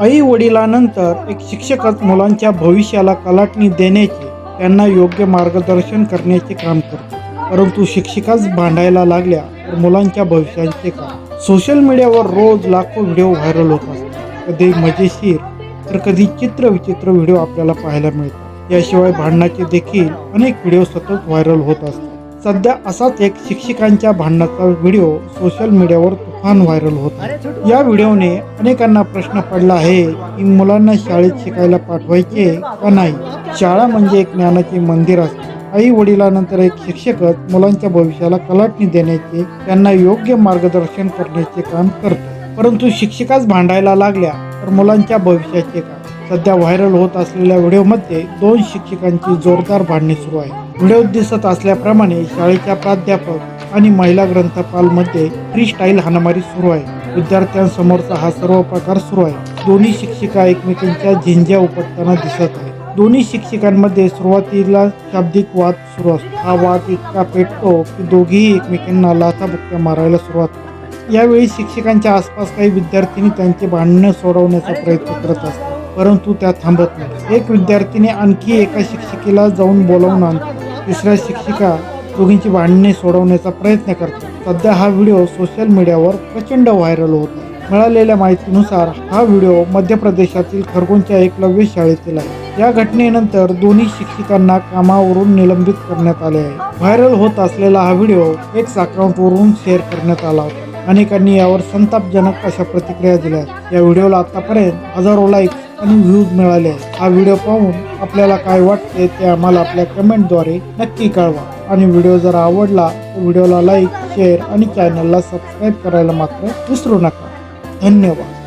आई वडिलांनंतर एक शिक्षकच मुलांच्या भविष्याला कलाटणी देण्याचे, त्यांना योग्य मार्गदर्शन करण्याचे काम करतो. परंतु शिक्षिकाच भांडायला लागल्या तर मुलांच्या भविष्याचे काय? सोशल मीडियावर रोज लाखो व्हिडिओ व्हायरल होत असतात. कधी मजेशीर तर कधी चित्रविचित्र व्हिडिओ आपल्याला पाहायला मिळतात. याशिवाय भांडणाचे देखील अनेक व्हिडिओ सतत व्हायरल होत असतात. सध्या असाच एक शिक्षकांच्या भांडणाचा व्हिडिओ सोशल मीडियावर तुफान व्हायरल होत आहे. या व्हिडिओने अनेकांना प्रश्न पडला आहे की मुलांना शाळेत शिकायला पाठवायचे का नाही. शाळा म्हणजे एक ज्ञानाचे मंदिर असते. आई वडिलांनंतर एक शिक्षकच मुलांच्या भविष्याला कलाटणी देण्याचे, त्यांना योग्य मार्गदर्शन करण्याचे काम करतो. परंतु शिक्षिकाच भांडायला लागल्या तर मुलांच्या भविष्याचे काय? सध्या व्हायरल होत असलेल्या व्हिडिओमध्ये 2 शिक्षकांची जोरदार भांडणे सुरू आहे. व्हिडिओत दिसत असल्याप्रमाणे शाळेच्या प्राध्यापक आणि महिला ग्रंथपाल मध्ये फ्री स्टाईल हाणामारी सुरू आहे. विद्यार्थ्यांसमोरचा हा सर्व प्रकार सुरू आहे. दोन्ही शिक्षिका एकमेकांच्या झिंज्या उपटताना दिसत आहे. दोन्ही शिक्षकांमध्ये सुरुवातीला शाब्दिक वाद सुरू असतो. हा वाद इतका पेटतो की दोघेही एकमेकांना लाथाबुक्क्या मारायला सुरुवात करतात. यावेळी शिक्षकांच्या आसपास काही विद्यार्थ्यांनी त्यांचे भांडण सोडवण्याचा प्रयत्न करत असतात, परंतु त्या थांबत नाही. एक विद्यार्थीने आणखी एका शिक्षिकेला जाऊन बोलावून आणतो. तिसऱ्या शिक्षिका दोघींची भांडणे सोडवण्याचा प्रयत्न करतात. सध्या हा व्हिडिओ सोशल मीडियावर प्रचंड व्हायरल होत आहे. मिळालेल्या माहितीनुसार हा व्हिडिओ मध्य प्रदेशातील खरगोनच्या एकलव्य शाळेतील आहे. या घटनेनंतर दोन्ही शिक्षिकांना कामावरून निलंबित करण्यात आले आहे. व्हायरल होत असलेला हा व्हिडिओ एक्स अकाउंटवरून शेअर करण्यात आला होता. अनेकांनी यावर संतापजनक अशा प्रतिक्रिया दिल्या. या व्हिडिओला आतापर्यंत हजारो लाईक्स आणि व्ह्यूज मिळाले आहेत. हा व्हिडिओ पाहून आपल्याला काय वाटते ते आम्हाला आपल्या कमेंटद्वारे नक्की कळवा. आणि व्हिडिओ जर आवडला तर व्हिडिओला लाईक, शेअर आणि चॅनलला सबस्क्राईब करायला मात्र विसरू नका. धन्यवाद.